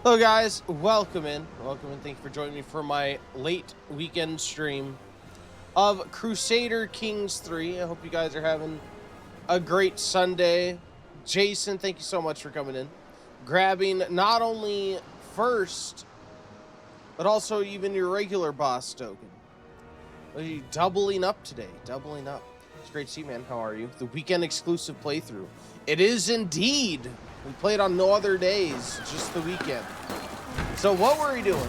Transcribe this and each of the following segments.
Hello guys, welcome in. Thank you for joining me for my late weekend stream of Crusader Kings 3. I hope you guys are having a great Sunday. Jason, thank you so much for coming in. Grabbing not only first, but also even your regular boss token. Are you doubling up today? Doubling up. It's great to see you, man. How are you? The weekend exclusive playthrough. It is indeed. We played on no other days, just the weekend. So what were we doing?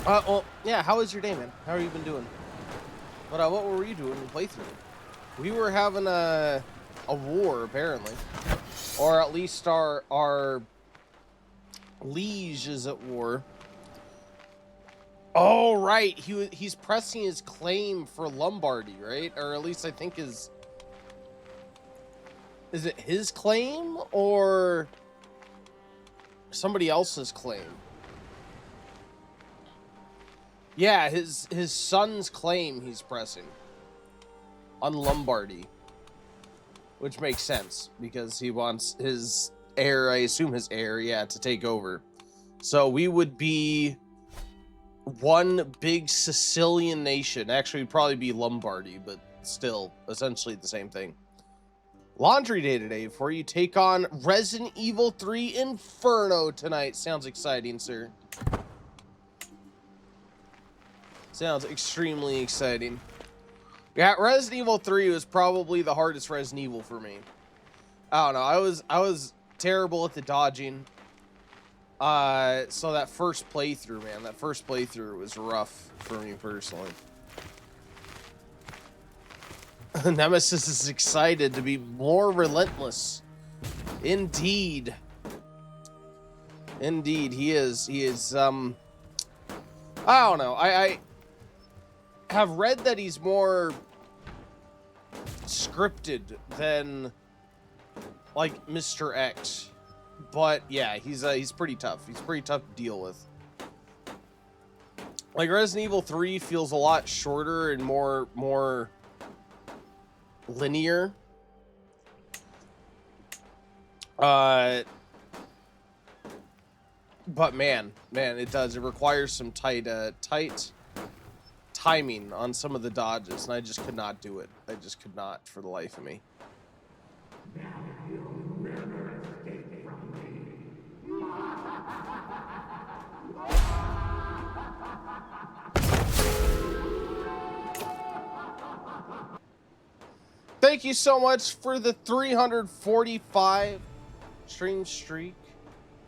Well, yeah, how was your day, man? How have you been doing? But what were we doing in playthrough? We were having a war, apparently. Or at least our liege is at war. Oh, right. He's pressing his claim for Lombardy, right? Or at least I think is it his claim or somebody else's claim? Yeah, his son's claim he's pressing on Lombardy, which makes sense because he wants his heir, I assume his heir, yeah, to take over. So we would be one big Sicilian nation. Actually, it'd probably be Lombardy, but still essentially the same thing. Laundry day today before you take on Resident Evil 3 Inferno tonight. Sounds exciting, sir. Sounds extremely exciting. Yeah, Resident Evil 3 was probably the hardest Resident Evil for me. I don't know. I was terrible at the dodging. So that first playthrough, man, that first playthrough was rough for me personally. Nemesis is excited to be more relentless. Indeed. Indeed, he is. He is, I don't know. I have read that he's more scripted than, like, Mr. X. But, yeah, he's pretty tough. He's pretty tough to deal with. Like, Resident Evil 3 feels a lot shorter and more linear. But man, it does. It requires some tight timing on some of the dodges, and I just could not do it. I just could not for the life of me. Thank you so much for the 345 stream streak,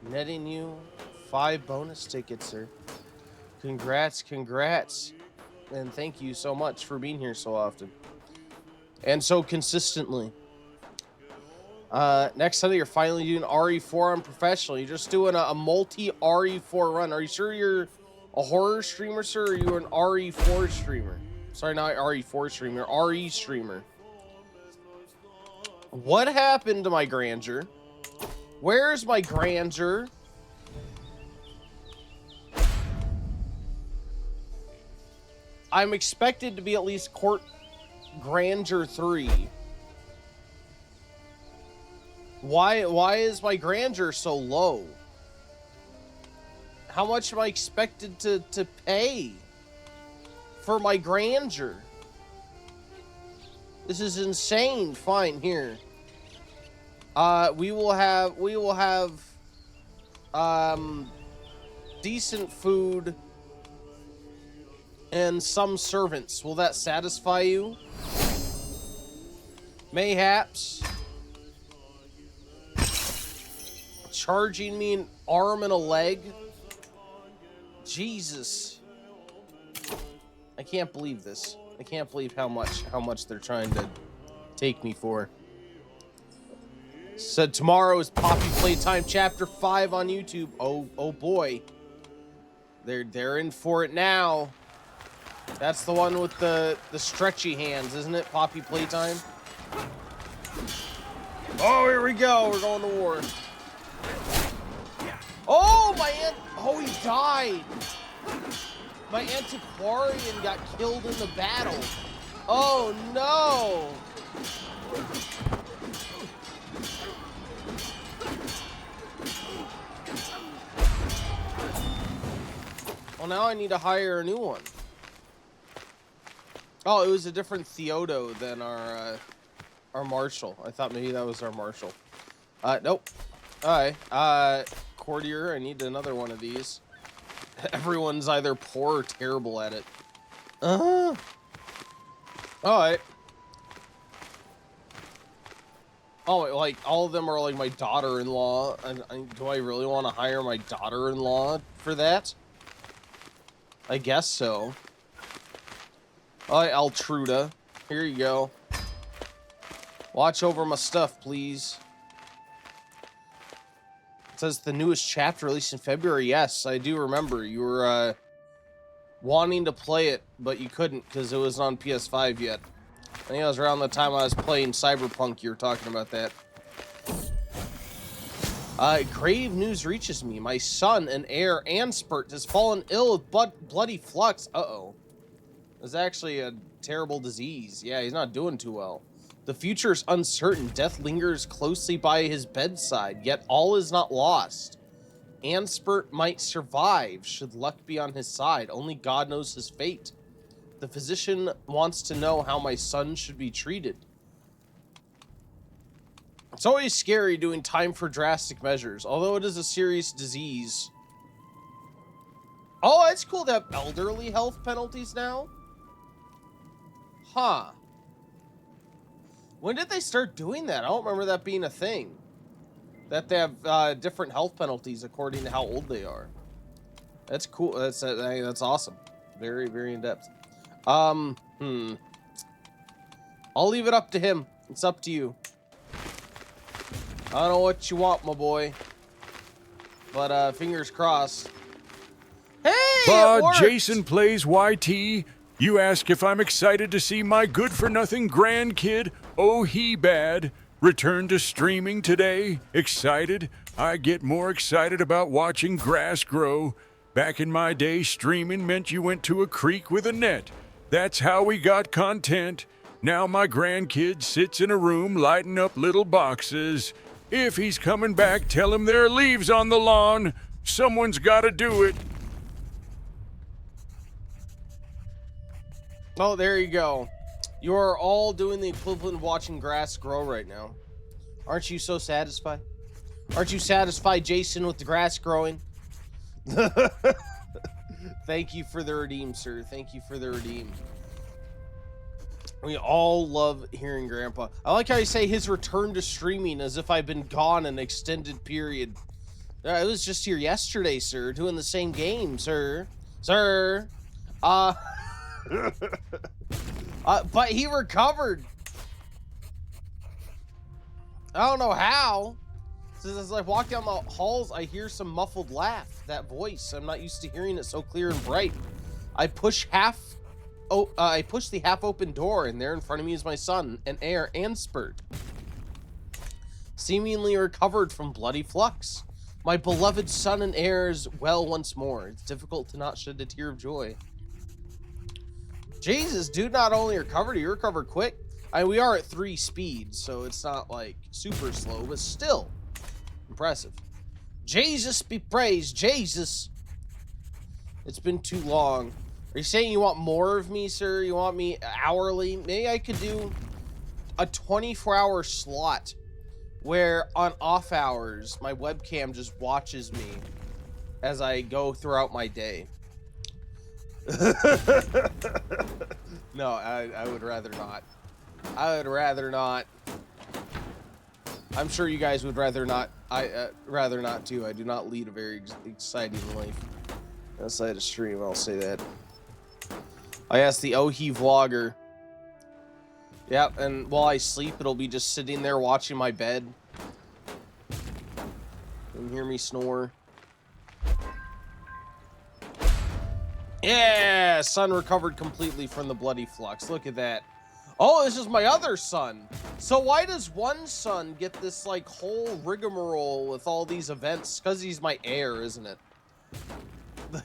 netting you 5 bonus tickets, sir. Congrats, and thank you so much for being here so often and so consistently. Next Sunday, you're finally doing RE4 on professional. You're just doing a multi RE4 run. Are you sure you're a horror streamer, sir, or are you an RE4 streamer? Sorry, not RE4 streamer, RE streamer. What happened to my grandeur? Where's my grandeur? I'm expected to be at least court grandeur 3. Why is my grandeur so low? How much am I expected to pay for my grandeur? This is insane. Fine, here. We will have decent food and some servants. Will that satisfy you? Mayhaps. Charging me an arm and a leg? Jesus. I can't believe this. I can't believe how much they're trying to take me for. So tomorrow is Poppy Playtime Chapter 5 on YouTube. Oh boy. They're in for it now. That's the one with the stretchy hands, isn't it? Poppy Playtime. Oh, here we go. We're going to war. Oh, he died. My antiquarian got killed in the battle. Oh no! Well, now I need to hire a new one. Oh, it was a different Theodo than our marshal. I thought maybe that was our marshal. Nope. All right. Courtier, I need another one of these. Everyone's either poor or terrible at it. All right. Oh, like, all of them are like my daughter-in-law. Do I really want to hire my daughter-in-law for that? I guess so. All right, Altruda. Here you go. Watch over my stuff, please. It says the newest chapter released in February. Yes, I do remember. You were wanting to play it, but you couldn't because it wasn't on PS5 yet. I think it was around the time I was playing Cyberpunk you were talking about that. Grave news reaches me. My son and heir, Anspert, has fallen ill with bloody flux. Uh-oh. It's actually a terrible disease. Yeah, he's not doing too well. The future is uncertain. Death lingers closely by his bedside, yet all is not lost. Anspert might survive, should luck be on his side. Only God knows his fate. The physician wants to know how my son should be treated. It's always scary doing time for drastic measures, although it is a serious disease. Oh, it's cool to have elderly health penalties now. Huh. When did they start doing that? I don't remember that being a thing. That they have different health penalties according to how old they are. That's cool. That's awesome. Very, very in-depth. I'll leave it up to him. It's up to you. I don't know what you want, my boy. But, fingers crossed. Hey, Jason Plays YT. You ask if I'm excited to see my good-for-nothing grandkid, Oh He Bad, return to streaming today. Excited? I get more excited about watching grass grow. Back in my day, streaming meant you went to a creek with a net. That's how we got content. Now my grandkid sits in a room lighting up little boxes. If he's coming back, tell him there are leaves on the lawn. Someone's got to do it. Oh, there you go. You are all doing the equivalent of watching grass grow right now. Aren't you so satisfied? Aren't you satisfied, Jason, with the grass growing? Thank you for the redeem, sir. Thank you for the redeem. We all love hearing Grandpa. I like how you say his return to streaming as if I've been gone an extended period. I was just here yesterday, sir, doing the same game, sir. Sir. But he recovered. I don't know how. As I walk down the halls, I hear some muffled laugh. That voice. I'm not used to hearing it so clear and bright. I push the half-open door, and there in front of me is my son, and heir, Anspert, seemingly recovered from bloody flux. My beloved son and heir is well once more. It's difficult to not shed a tear of joy. Jesus, dude, not only recovered, he recovered quick. We are at 3 speeds, so it's not like super slow, but still impressive. Jesus be praised, Jesus. It's been too long. Are you saying you want more of me, sir? You want me hourly? Maybe I could do a 24-hour slot where on off hours, my webcam just watches me as I go throughout my day. No, I would rather not. I would rather not. I'm sure you guys would rather not. Rather not too. I do not lead a very exciting life outside of stream. I'll say that. I asked the Ohi vlogger. Yep, and while I sleep, it'll be just sitting there watching my bed. You can hear me snore. Yeah, son recovered completely from the bloody flux. Look at that. Oh, this is my other son. So why does one son get this like whole rigmarole with all these events? Because he's my heir, isn't it?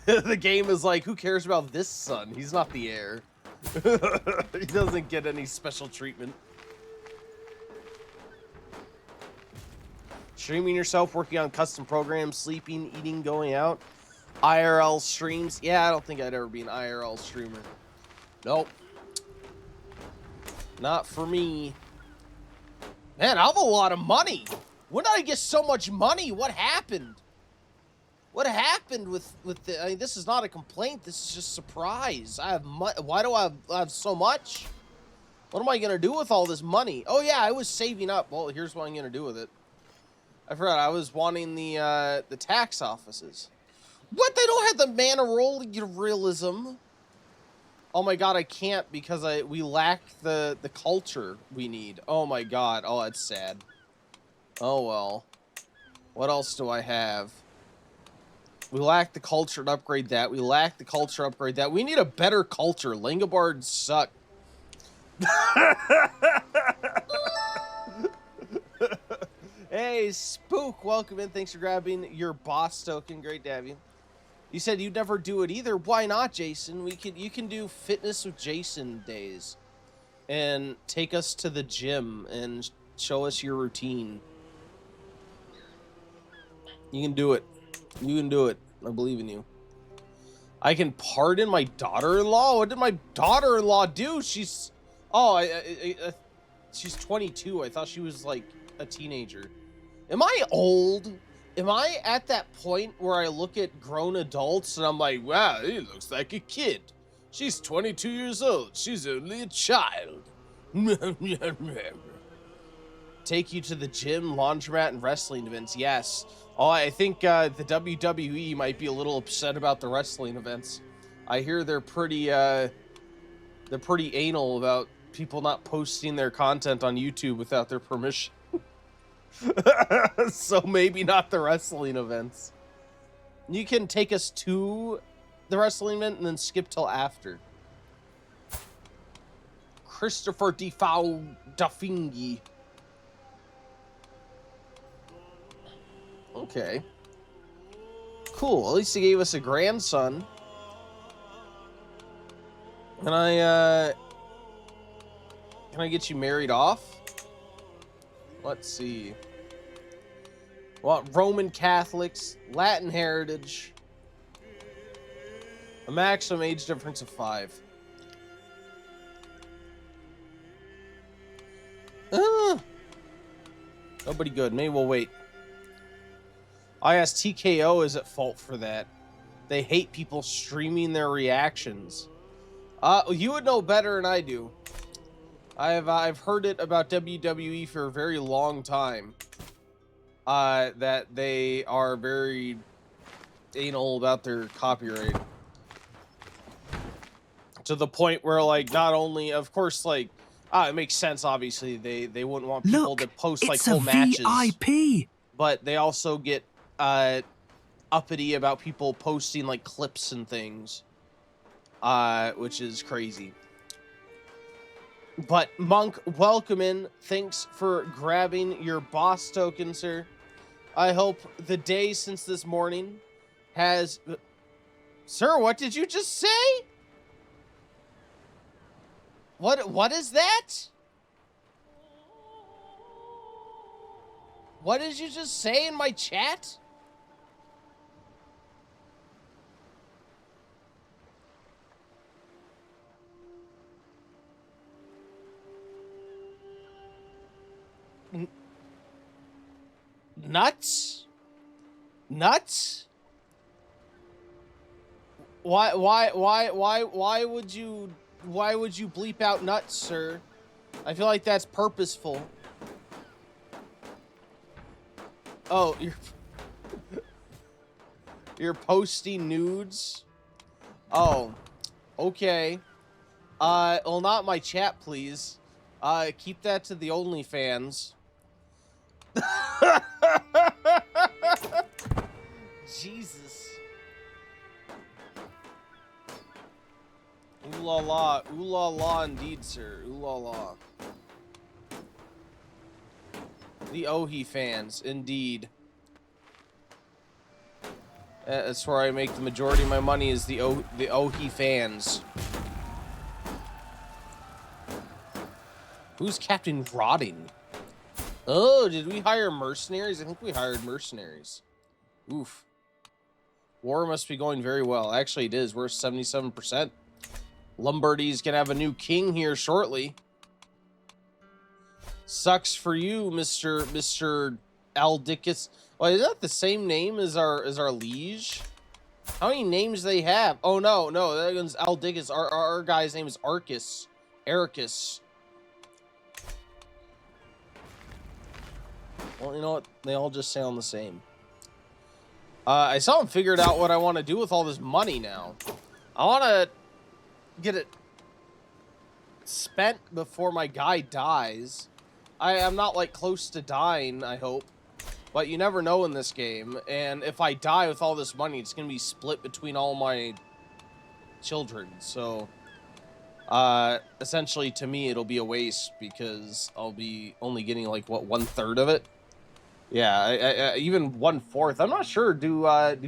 The game is like, who cares about this son? He's not the heir. He doesn't get any special treatment. Streaming yourself, working on custom programs, sleeping, eating, going out. IRL streams. Yeah, I don't think I'd ever be an IRL streamer. Nope. Not for me. Man, I have a lot of money. When did I get so much money? What happened? What happened with the... I mean, this is not a complaint. This is just surprise. I have why do I have so much? What am I going to do with all this money? Oh, yeah, I was saving up. Well, here's what I'm going to do with it. I forgot. I was wanting the tax offices. What? They don't have the mana roll realism. Oh my god, I can't because we lack the culture we need. Oh my god. Oh, that's sad. Oh well. What else do I have? We lack the culture to upgrade that. We lack the culture to upgrade that. We need a better culture. Lingobards suck. Hey, Spook, welcome in. Thanks for grabbing your boss token. Great to have you. You said you'd never do it either. Why not, Jason? You can do fitness with Jason days and take us to the gym and show us your routine. You can do it. You can do it. I believe in you. I can pardon my daughter-in-law? What did my daughter-in-law do? She's... Oh, she's 22. I thought she was, like, a teenager. Am I old? Am I at that point where I look at grown adults and I'm like, wow, he looks like a kid. She's 22 years old. She's only a child. Take you to the gym, laundromat, and wrestling events. Yes. Oh, I think the WWE might be a little upset about the wrestling events. I hear they're pretty anal about people not posting their content on YouTube without their permission. So maybe not the wrestling events. You can take us to the wrestling event and then skip till after. Christopher Dafingi. Okay. Cool. At least he gave us a grandson. Can I get you married off? Let's see. Well, Roman Catholics, Latin heritage, a maximum age difference of 5. Nobody good. Maybe we'll wait. I asked TKO is at fault for that. They hate people streaming their reactions. You would know better than I do. I've heard it about WWE for a very long time. That they are very anal about their copyright. To the point where, like, not only, of course, like, it makes sense, obviously, they wouldn't want people to post, like, whole matches. VIP. But they also get, uppity about people posting, like, clips and things. Which is crazy. But, Monk, welcome in. Thanks for grabbing your boss token, sir. I hope the day since this morning has... Sir, what did you just say? What is that? What did you just say in my chat? Nuts? Nuts? Why would you bleep out nuts, sir? I feel like that's purposeful. Oh, you're posting nudes? Oh, okay. Well, not my chat, please. Keep that to the OnlyFans. Jesus. Ooh la la. Ooh la la indeed, sir. Ooh la la. The Ohi fans, indeed. That's where I make the majority of my money, is the Ohi fans. Who's Captain Rotting? Oh, did we hire mercenaries? I think we hired mercenaries. Oof. War must be going very well. Actually, it is. We're 77%. Lombardy's gonna have a new king here shortly. Sucks for you, Mr. Aldicus. Well, is that the same name as our liege? How many names do they have? Oh no, that one's Aldicus. Our guy's name is Arcus. Ericus. Well, you know what? They all just sound the same. I still haven't figured out what I want to do with all this money now. I want to get it spent before my guy dies. I'm not, like, close to dying, I hope. But you never know in this game. And if I die with all this money, it's going to be split between all my children. So, essentially, to me, it'll be a waste because I'll be only getting, like, what, 1/3 of it? Yeah, even 1/4. I'm not sure. Do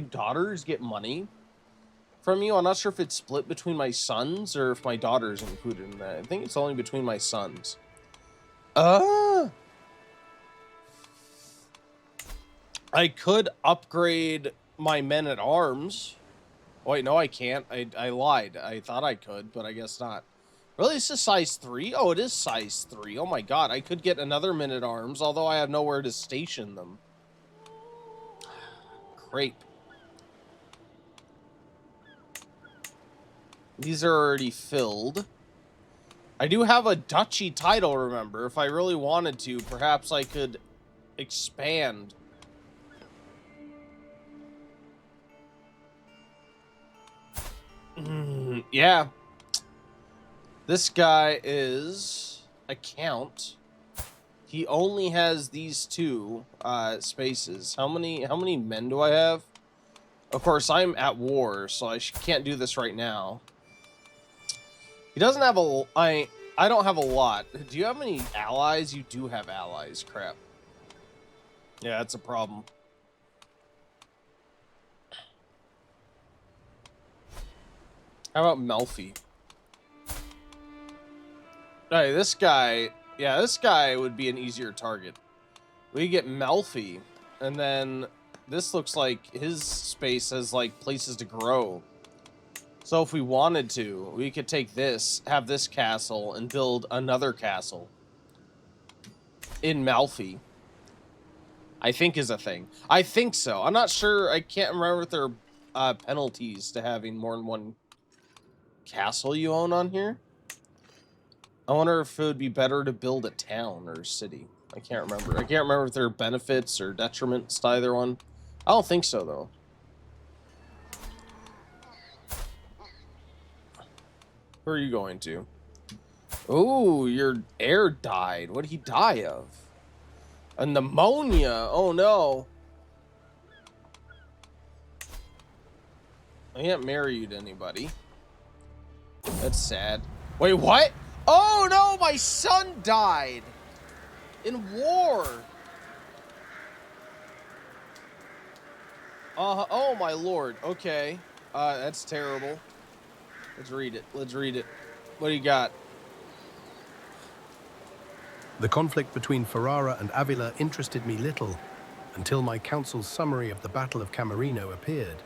daughters get money from you? I'm not sure if it's split between my sons or if my daughter's included in that. I think it's only between my sons. I could upgrade my men at arms. Wait, no, I can't. I lied. I thought I could, but I guess not. Really, this is size 3? Oh, it is size 3. Oh my god, I could get another men at arms, although I have nowhere to station them. Crepe. These are already filled. I do have a duchy title, remember. If I really wanted to, perhaps I could expand. Yeah. This guy is a count. He only has these 2 spaces. How many men do I have? Of course, I'm at war, so I can't do this right now. He doesn't have a... I don't have a lot. Do you have any allies? You do have allies. Crap. Yeah, that's a problem. How about Melfi? Hey, this guy... Yeah, this guy would be an easier target. We get Melfi, and then this looks like his space has, like, places to grow. So if we wanted to, we could take this, have this castle, and build another castle in Malfi. I think is a thing. I think so. I'm not sure. I can't remember if there are penalties to having more than one castle you own on here. I wonder if it would be better to build a town or a city. I can't remember. I can't remember if there are benefits or detriments to either one. I don't think so, though. Where are you going to? Oh, your heir died. What did he die of? A pneumonia. Oh, no. I can't marry you to anybody. That's sad. Wait, what? Oh, no, my son died. In war. Oh, my lord. Okay. That's terrible. Let's read it. Let's read it. What do you got? The conflict between Ferrara and Avila interested me little until my council's summary of the Battle of Camerino appeared.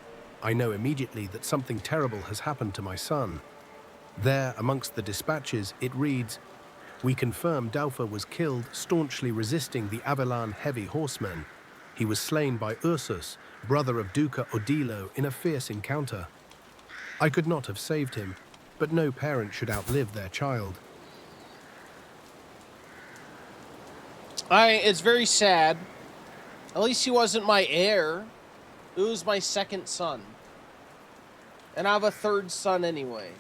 I know immediately that something terrible has happened to my son. There, amongst the dispatches, it reads, "We confirm Daufer was killed staunchly resisting the Avilan heavy horsemen. He was slain by Ursus, brother of Duca Odilo, in a fierce encounter. I could not have saved him, but no parent should outlive their child." It's very sad. At least he wasn't my heir. It was my second son. And I have a third son anyway.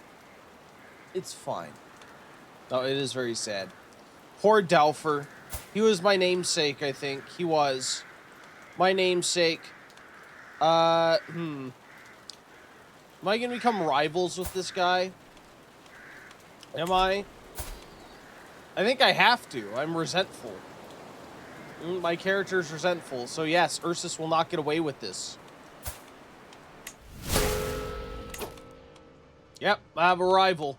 It's fine. No, it is very sad. Poor Daufer. He was my namesake, I think. He was. My namesake. Am I gonna become rivals with this guy? Am I? I think I have to. I'm resentful. My character's resentful. So yes, Ursus will not get away with this. Yep, I have a rival.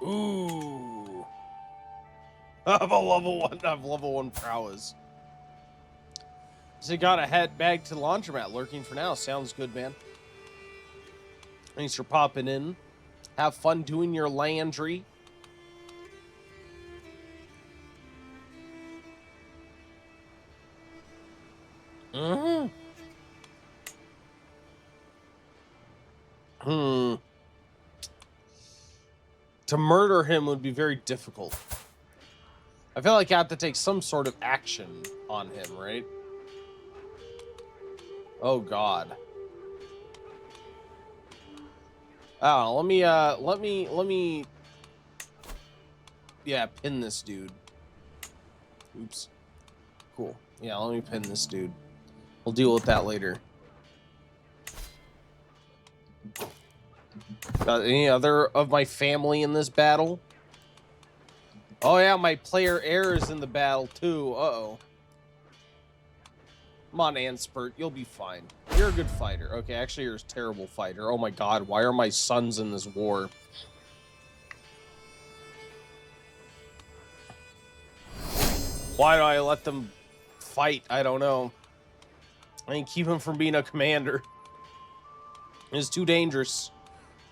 Ooh. I have a level 1. I have level 1 prowess. So gotta head back to the laundromat. Lurking for now. Sounds good, man. Thanks for popping in. Have fun doing your laundry. To murder him would be very difficult. I feel like I have to take some sort of action on him, right? Oh God. Oh, let me yeah, pin this dude. Oops. Cool. Yeah, let me pin this dude. We'll deal with that later. Got any other of my family in this battle? Oh yeah, my player Heir is in the battle too. Uh-oh. Come on, Anspert, you'll be fine. You're a good fighter. Okay, actually, you're a terrible fighter. Oh my God, why are my sons in this war? Why do I let them fight? I don't know. I can keep him from being a commander. It's too dangerous.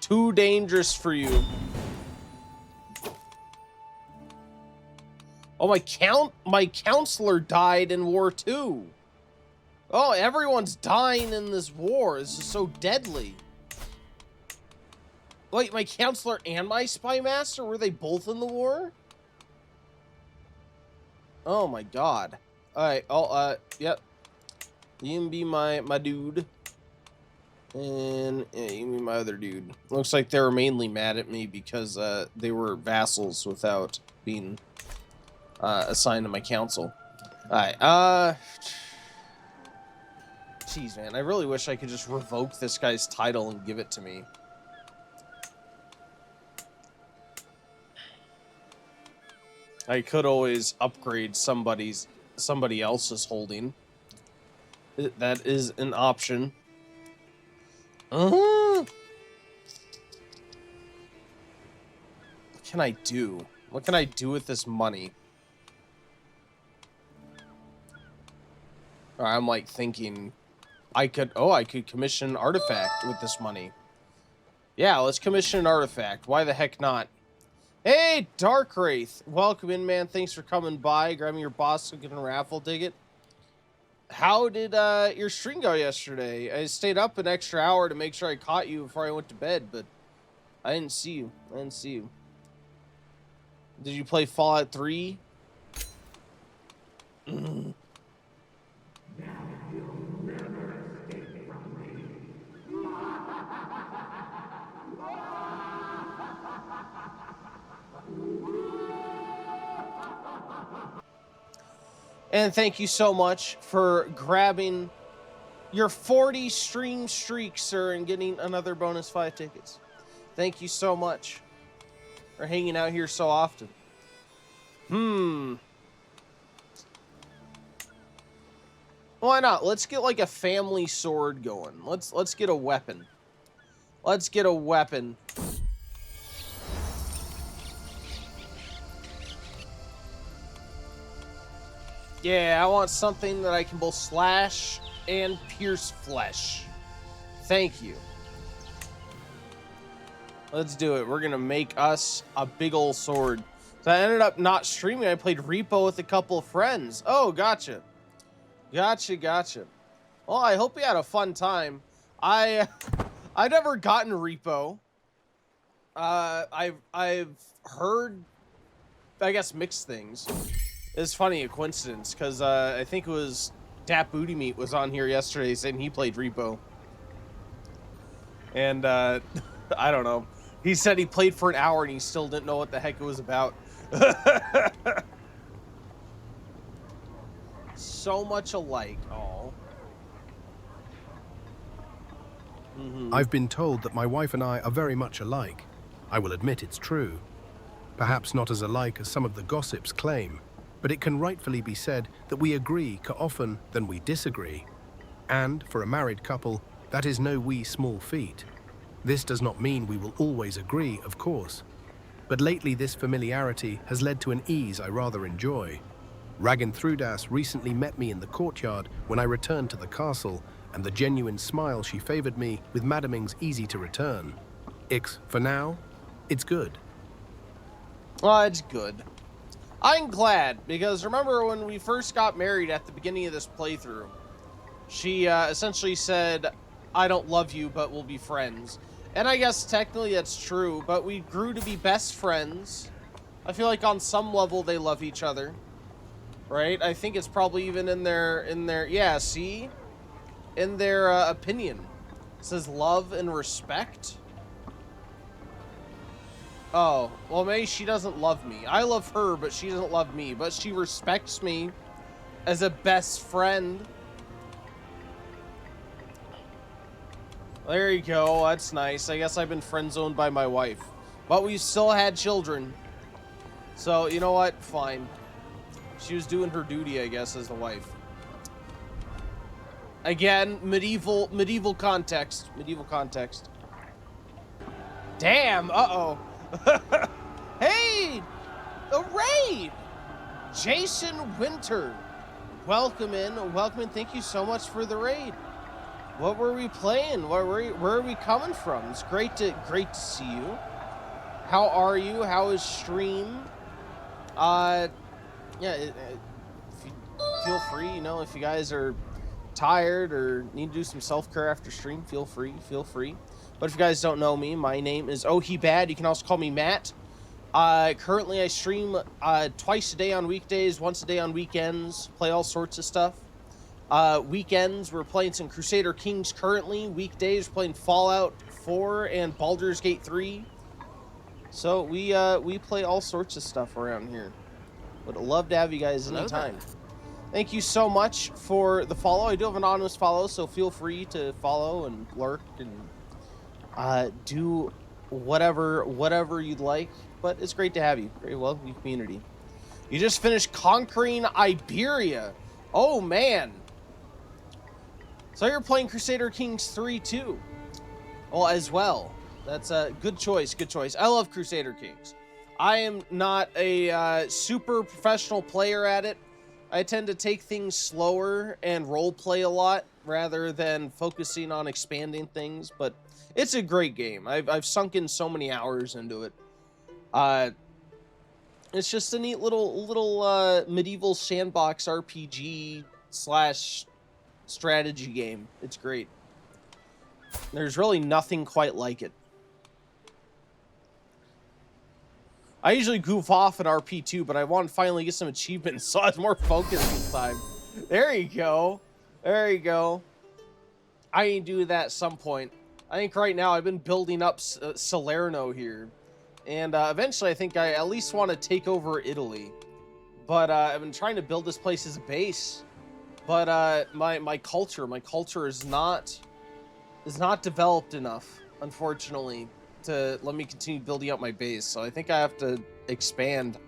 Too dangerous for you. Oh, my counselor died in war too. Oh, everyone's dying in this war. This is so deadly. Wait, my counselor and my spy master, were they both in the war? Oh my God. Alright, yep. You can be my dude. And yeah, you can be my other dude. Looks like they were mainly mad at me because they were vassals without being assigned to my council. Alright, jeez, man, I really wish I could just revoke this guy's title and give it to me. I could always upgrade somebody else's holding. That is an option. What can I do? What can I do with this money? Or I'm like thinking I could commission an artifact with this money. Yeah, let's commission an artifact. Why the heck not? Hey, Dark Wraith. Welcome in, man. Thanks for coming by, grabbing your boss token and raffle ticket. How did your stream go yesterday? I stayed up an extra hour to make sure I caught you before I went to bed, but I didn't see you. Did you play Fallout 3? And thank you so much for grabbing your 40 stream streak, sir, and getting another bonus 5 tickets. Thank you so much for hanging out here so often. Why not? Let's get like a family sword going. Let's get a weapon. Let's get a weapon. Yeah, I want something that I can both slash and pierce flesh. Thank you. Let's do it. We're gonna make us a big old sword. So I ended up not streaming. I played Repo with a couple of friends. Oh, gotcha. Gotcha. Well, I hope you had a fun time. I've never gotten Repo. I've heard, I guess, mixed things. It's funny, a coincidence, because I think it was Dap Booty Meat was on here yesterday saying he played Repo. And I don't know. He said he played for an hour and he still didn't know what the heck it was about. So much alike. Oh. I've been told that my wife and I are very much alike. I will admit it's true. Perhaps not as alike as some of the gossips claim, but it can rightfully be said that we agree often than we disagree. And for a married couple, that is no wee small feat. This does not mean we will always agree, of course. But lately this familiarity has led to an ease I rather enjoy. Ragnthrudas recently met me in the courtyard when I returned to the castle, and the genuine smile she favored me with Madaming's easy to return. For now, it's good. Well, it's good. I'm glad, because remember when we first got married at the beginning of this playthrough, she essentially said, I don't love you, but we'll be friends. And I guess technically that's true, but we grew to be best friends. I feel like on some level they love each other. Right? I think it's probably even in their yeah, see? In their opinion. It says love and respect. Oh, well maybe she doesn't love me. I love her, but she doesn't love me. But she respects me as a best friend. There you go, that's nice. I guess I've been friend-zoned by my wife. But we still had children. So, you know what? Fine. She was doing her duty, I guess, as a wife. Again, medieval context. Medieval context. Damn, uh-oh. Hey! A raid! Jason Winter. Welcome in. Thank you so much for the raid. What were we playing? Where are we coming from? It's great to see you. How are you? How is stream? Yeah, if you feel free, you know, if you guys are tired or need to do some self-care after stream, feel free. But if you guys don't know me, my name is Bad. You can also call me Matt. Currently I stream twice a day on weekdays, once a day on weekends, play all sorts of stuff. Weekends, we're playing some Crusader Kings currently. Weekdays, we're playing Fallout 4 and Baldur's Gate 3. So we play all sorts of stuff around here. Would love to have you guys anytime. Thank you so much for the follow. I do have an anonymous follow, so feel free to follow and lurk and do whatever you'd like. But it's great to have you. Very welcome community. You just finished conquering Iberia. Oh man. So you're playing Crusader Kings 3 too. Well, as well. That's a good choice. I love Crusader Kings. I am not a super professional player at it. I tend to take things slower and role play a lot rather than focusing on expanding things, but it's a great game. I've sunk in so many hours into it. It's just a neat little medieval sandbox RPG / strategy game. It's great. There's really nothing quite like it. I usually goof off in RP2, but I want to finally get some achievements, so I was more focused this time. There you go. I need to do that at some point. I think right now I've been building up Salerno here. And eventually I think I at least want to take over Italy. But I've been trying to build this place as a base. But my culture is not developed enough, unfortunately, to let me continue building up my base. So I think I have to expand.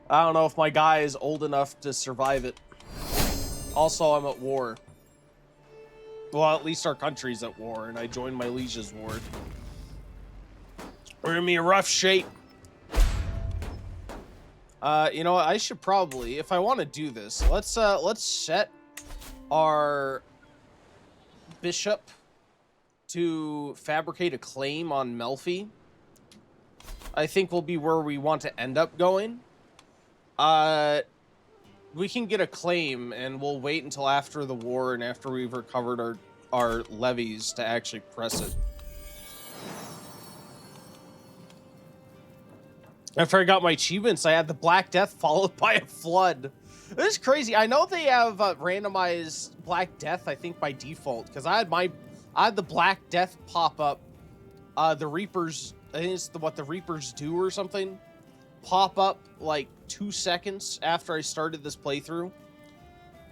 I don't know if my guy is old enough to survive it. Also, I'm at war. Well, at least our country's at war, and I joined my liege's war. We're gonna be in rough shape. You know what? I should probably, if I want to do this, let's set our bishop to fabricate a claim on Melfi. I think will be where we want to end up going. We can get a claim, and we'll wait until after the war and after we've recovered our levies to actually press it. After I got my achievements, I had the Black Death followed by a flood. This is crazy. I know they have randomized Black Death, I think, by default, because I had the Black Death pop up. The Reapers, I think it's what the Reapers do or something, pop up like 2 seconds after I started this playthrough.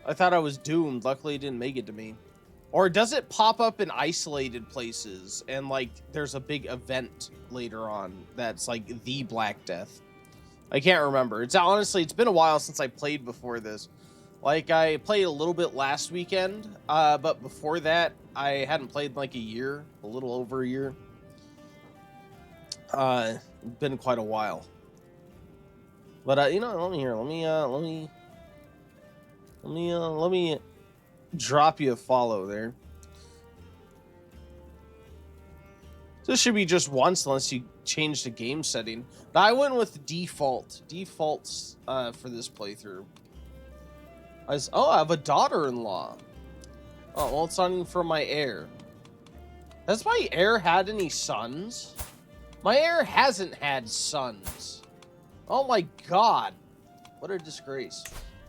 I thought I was doomed. Luckily, it didn't make it to me. Or does it pop up in isolated places and like there's a big event later on that's like the Black Death? I can't remember. It's been a while since I played before this. Like I played a little bit last weekend, but before that I hadn't played in like a year, a little over a year. Been quite a while. But you know, let me drop you a follow there. This should be just once unless you change the game setting. Now, I went with defaults for this playthrough. I have a daughter-in-law. Oh, well, it's not even for my heir. Has my heir had any sons? My heir hasn't had sons. Oh my god. What a disgrace.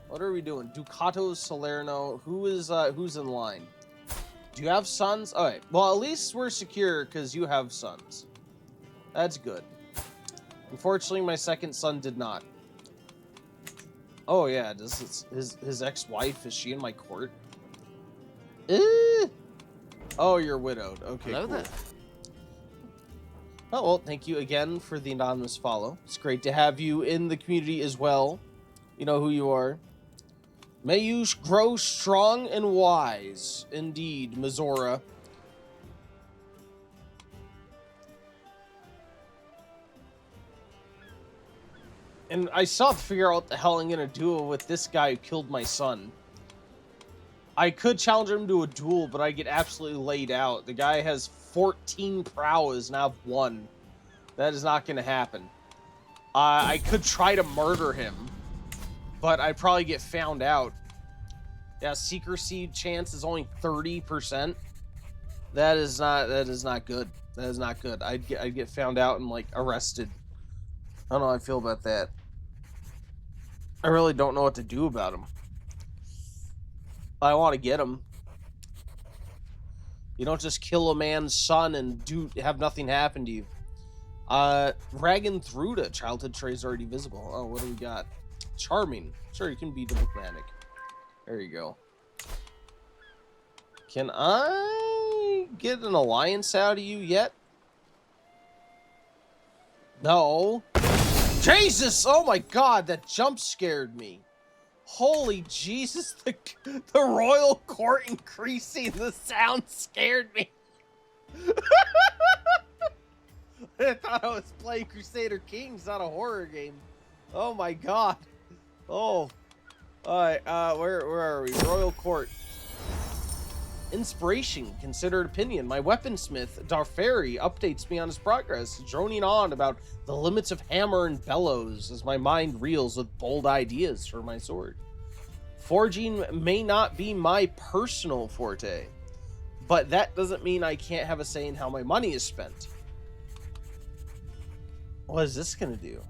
What are we doing? Ducato, Salerno. Who's in line? Do you have sons? Alright. Well, at least we're secure because you have sons. That's good. Unfortunately, my second son did not. Oh yeah, his ex-wife, is she in my court? Oh, you're widowed. Okay, Hello cool. there. Oh, well, thank you again for the anonymous follow. It's great to have you in the community as well. You know who you are. May you grow strong and wise. Indeed, Mizora. And I still have to figure out what the hell I'm going to do with this guy who killed my son. I could challenge him to a duel, but I get absolutely laid out. The guy has 14 prowess and I have 1. That is not going to happen. I could try to murder him, but I'd probably get found out. Yeah, secrecy chance is only 30%. That is not good. That is not good. I'd get found out and like arrested. I don't know how I feel about that. I really don't know what to do about him. I want to get him. You don't just kill a man's son and have nothing happen to you. Ragan Thruda, childhood traits already visible. Oh, what do we got? Charming. Sure, you can be diplomatic. There you go. Can I get an alliance out of you yet? No. Jesus! Oh my god, that jump scared me. Holy Jesus, the royal court increasing the sound scared me. I thought I was playing Crusader Kings, not a horror game. Oh my god. Oh. Alright, where are we? Royal Court. Inspiration, considered opinion. My weaponsmith, Darferi, updates me on his progress, droning on about the limits of hammer and bellows as my mind reels with bold ideas for my sword. Forging may not be my personal forte, but that doesn't mean I can't have a say in how my money is spent. What is this gonna do?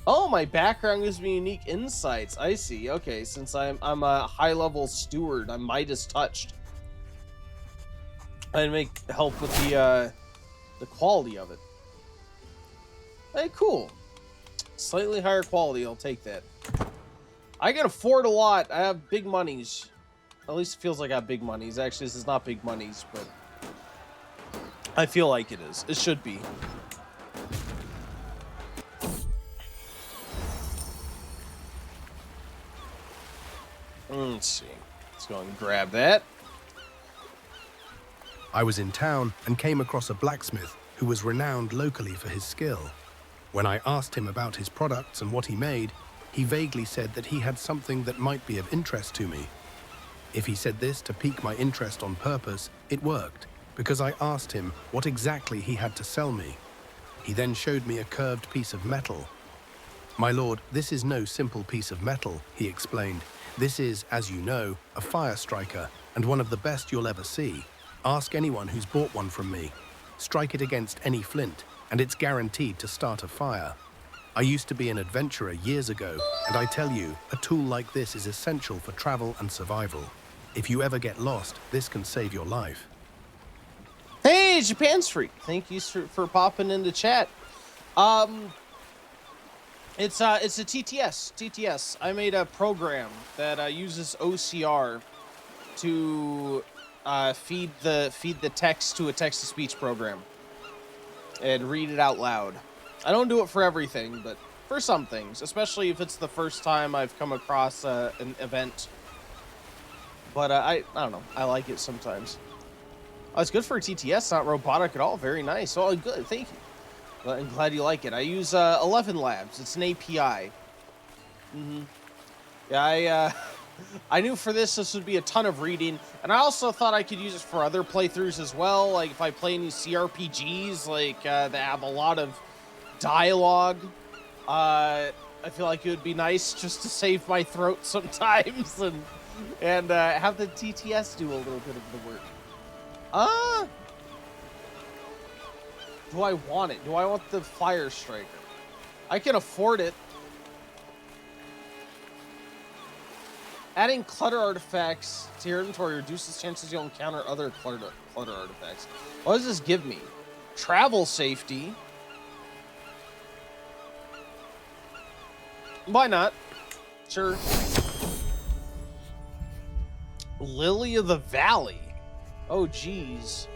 Oh, my background gives me unique insights. I see. Okay, since I'm a high-level steward, I'm Midas touched. And make help with the quality of it. Hey, cool. Slightly higher quality, I'll take that. I can afford a lot. I have big monies. At least it feels like I have big monies. Actually, this is not big monies, but I feel like it is. It should be. Let's see. Let's go and grab that. I was in town and came across a blacksmith who was renowned locally for his skill. When I asked him about his products and what he made, he vaguely said that he had something that might be of interest to me. If he said this to pique my interest on purpose, it worked, because I asked him what exactly he had to sell me. He then showed me a curved piece of metal. "My lord, this is no simple piece of metal," he explained. "This is, as you know, a fire striker, and one of the best you'll ever see. Ask anyone who's bought one from me. Strike it against any flint, and it's guaranteed to start a fire. I used to be an adventurer years ago, and I tell you, a tool like this is essential for travel and survival. If you ever get lost, this can save your life." Hey, Japan's free. Thank you for popping into chat. It's a TTS. I made a program that uses OCR to feed the text to a text-to-speech program and read it out loud. I don't do it for everything, but for some things, especially if it's the first time I've come across an event. But I don't know. I like it sometimes. Oh, it's good for a TTS, not robotic at all. Very nice. Oh, good. Thank you. I'm glad you like it. I use 11 Labs. It's an API. Yeah, I knew for this would be a ton of reading, and I also thought I could use it for other playthroughs as well. Like if I play any CRPGs, like that have a lot of dialogue, I feel like it would be nice just to save my throat sometimes and have the TTS do a little bit of the work. Do I want it? Do I want the Fire Striker? I can afford it. Adding clutter artifacts to your inventory reduces chances you'll encounter other clutter artifacts. What does this give me? Travel safety. Why not? Sure. Lily of the Valley. Oh, geez.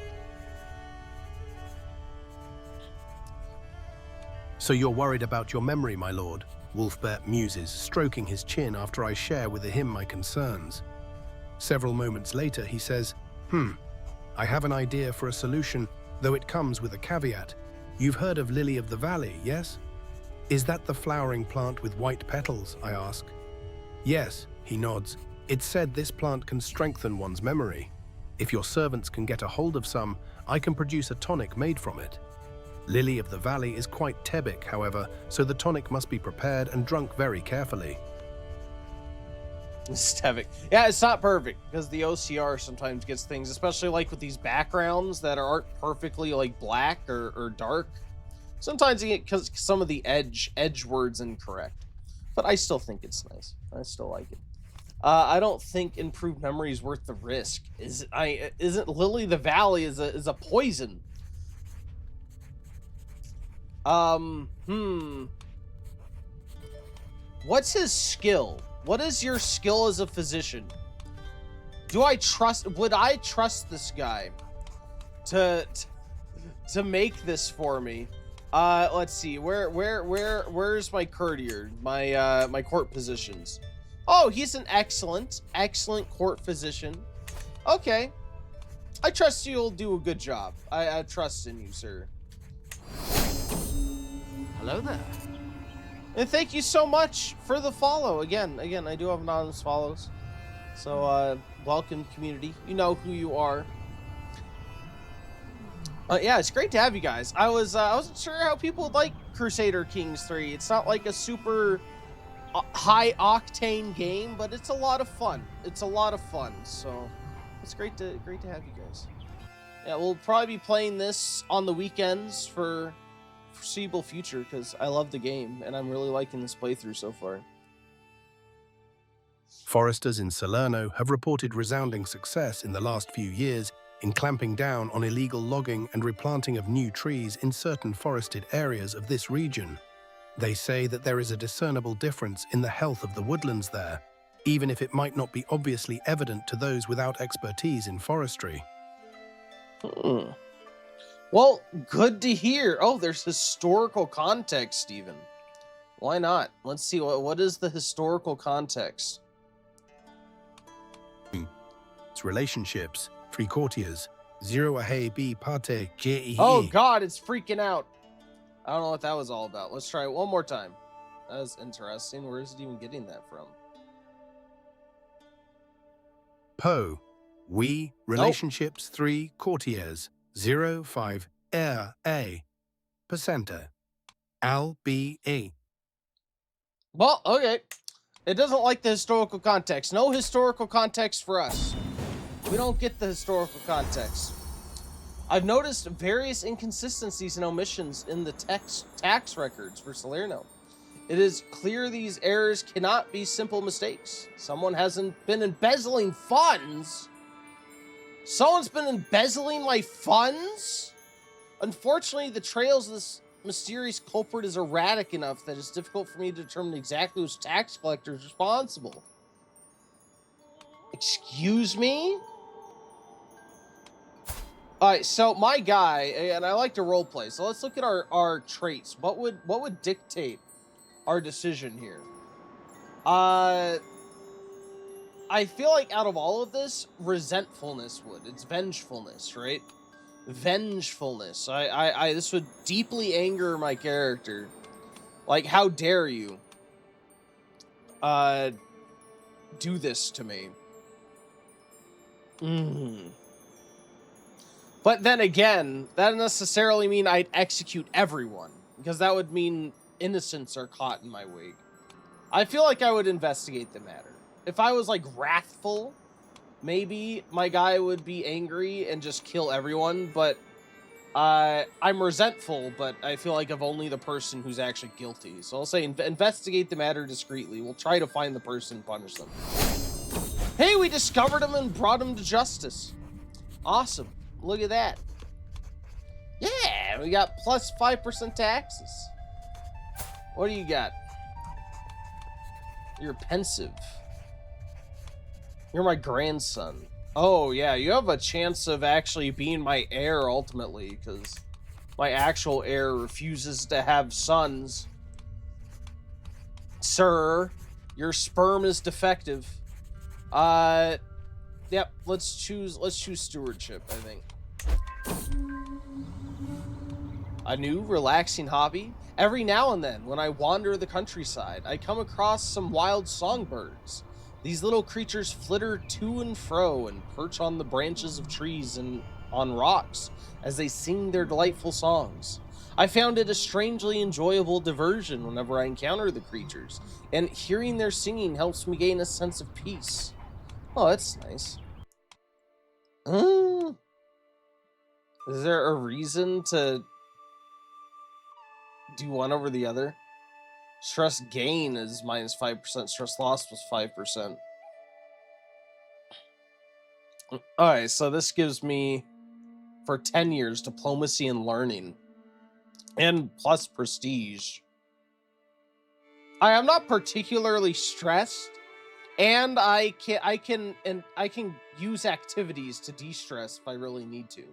So you're worried about your memory, my lord? Wolfbert muses, stroking his chin after I share with him my concerns. Several moments later, he says, I have an idea for a solution, though it comes with a caveat. You've heard of Lily of the Valley, yes? Is that the flowering plant with white petals, I ask. Yes, he nods. It's said this plant can strengthen one's memory. If your servants can get a hold of some, I can produce a tonic made from it. Lily of the Valley is quite tebic, however, so the tonic must be prepared and drunk very carefully. Stevic. Yeah, it's not perfect because the OCR sometimes gets things, especially like with these backgrounds that aren't perfectly like black or dark. Sometimes you get some of the edge words incorrect, but I still think it's nice. I still like it. I don't think improved memory is worth the risk. Isn't Lily of the Valley is a poison? What's his skill? What is your skill as a physician? Would I trust this guy to make this for me? Let's see. Where's my courtier? My court physicians. Oh, he's an excellent court physician. Okay. I trust you'll do a good job. I trust in you, sir. Hello there. And thank you so much for the follow. Again, I do have anonymous follows. So, welcome, community. You know who you are. Yeah, it's great to have you guys. I wasn't sure how people would like Crusader Kings 3. It's not like a super high octane game, but it's a lot of fun. So, it's great to have you guys. Yeah, we'll probably be playing this on the weekends for foreseeable future because I love the game and I'm really liking this playthrough so far. Foresters in Salerno have reported resounding success in the last few years in clamping down on illegal logging and replanting of new trees in certain forested areas of this region. They say that there is a discernible difference in the health of the woodlands there, even if it might not be obviously evident to those without expertise in forestry. Well, good to hear. Oh, there's historical context, Stephen. Why not? Let's see, what is the historical context? It's relationships, 3 courtiers, 0 ahe b pate je. Oh god, it's freaking out. I don't know what that was all about. Let's try it one more time. That was interesting. Where is it even getting that from? Po. We, relationships, 3 courtiers, 0 5 R A. Percenter. Al B A. Well, okay. It doesn't like the historical context. No historical context for us. We don't get the historical context. I've noticed various inconsistencies and omissions in the tax records for Salerno. It is clear these errors cannot be simple mistakes. Someone hasn't been embezzling funds. Someone's been embezzling my funds? Unfortunately, the trails of this mysterious culprit is erratic enough that it's difficult for me to determine exactly which tax collector is responsible. Excuse me? Alright, so my guy, and I like to roleplay, so let's look at our traits. What would dictate our decision here? I feel like out of all of this, resentfulness would. It's vengefulness, right? Vengefulness. This would deeply anger my character. Like, how dare you? do this to me. But then again, that doesn't necessarily mean I'd execute everyone, because that would mean innocents are caught in my wake. I feel like I would investigate the matter. If I was, like, wrathful, maybe my guy would be angry and just kill everyone, but I'm resentful, but I feel like of only the person who's actually guilty. So I'll say investigate the matter discreetly. We'll try to find the person and punish them. Hey, we discovered him and brought him to justice. Awesome. Look at that. Yeah, we got plus 5% taxes. What do you got? You're pensive. You're my grandson. Oh, yeah, you have a chance of actually being my heir ultimately, because my actual heir refuses to have sons. Sir, your sperm is defective. Yep, let's choose stewardship, I think. A new relaxing hobby? Every now and then, when I wander the countryside, I come across some wild songbirds. These little creatures flitter to and fro and perch on the branches of trees and on rocks as they sing their delightful songs. I found it a strangely enjoyable diversion whenever I encounter the creatures, and hearing their singing helps me gain a sense of peace. Oh, that's nice. Is there a reason to do one over the other? Stress gain is minus 5%. Stress loss was 5%. Alright, so this gives me, for 10 years, diplomacy and learning. And plus prestige. I'm not particularly stressed. And I can use activities to de-stress if I really need to.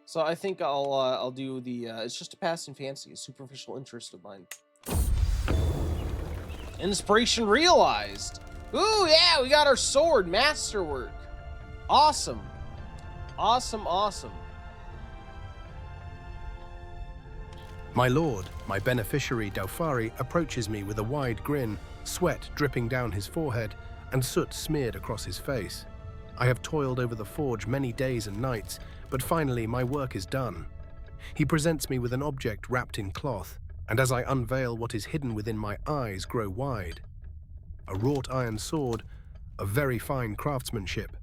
So I think I'll do the it's just a passing fancy, a superficial interest of mine. Inspiration realized. Ooh, yeah, we got our sword, masterwork. Awesome. Awesome, awesome. My lord, my beneficiary Daufari, approaches me with a wide grin, sweat dripping down his forehead, and soot smeared across his face. I have toiled over the forge many days and nights, but finally my work is done. He presents me with an object wrapped in cloth, and as I unveil what is hidden within my eyes grow wide. A wrought iron sword of very fine craftsmanship.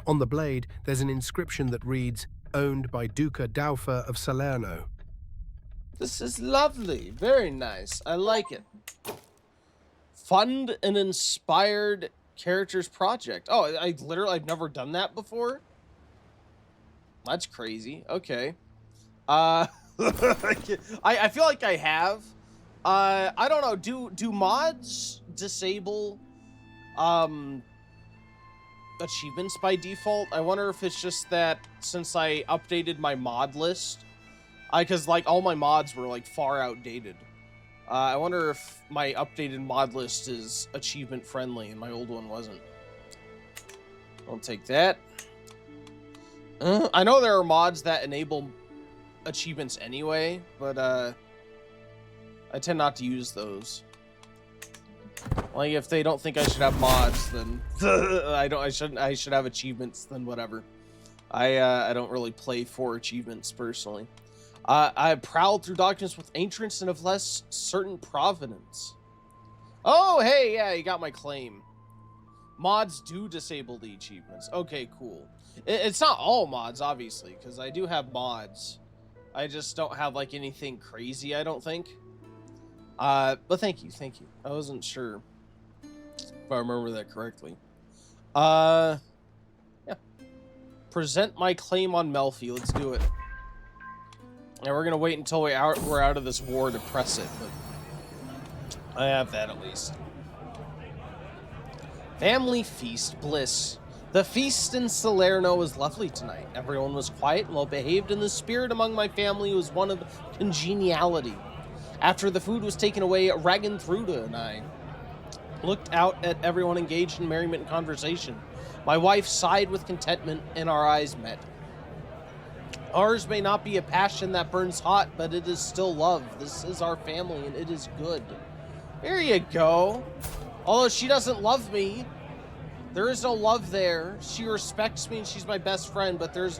On the blade, there's an inscription that reads, "Owned by Duca Daufer of Salerno." This is lovely. Very nice. I like it. Fund an inspired characters project. Oh, I've never done that before. That's crazy. Okay. I feel like I have. I don't know. Do mods disable achievements by default? I wonder if it's just that since I updated my mod list, because like all my mods were like far outdated. I wonder if my updated mod list is achievement friendly and my old one wasn't. I'll take that. I know there are mods that enable achievements anyway, but I tend not to use those. Like if they don't think I should have mods, then I should have achievements, then whatever. I don't really play for achievements personally. I prowled through documents with ancients and of less certain provenance. Oh, hey, yeah, you got my claim. Mods do disable the achievements. Okay, cool. It's not all mods, obviously, because I do have mods. I just don't have, like, anything crazy, I don't think. But thank you. I wasn't sure if I remember that correctly. Yeah. Present my claim on Melfi. Let's do it. And we're gonna wait until we're out of this war to press it, but I have that at least. Family feast bliss. The feast in Salerno was lovely tonight. Everyone was quiet and well behaved, and the spirit among my family was one of congeniality. After the food was taken away, Ragenthruda and I looked out at everyone engaged in merriment and conversation. My wife sighed with contentment, and our eyes met. Ours may not be a passion that burns hot, but it is still love. This is our family, and it is good. There you go. Although she doesn't love me. There is no love there. She respects me and she's my best friend, but there is no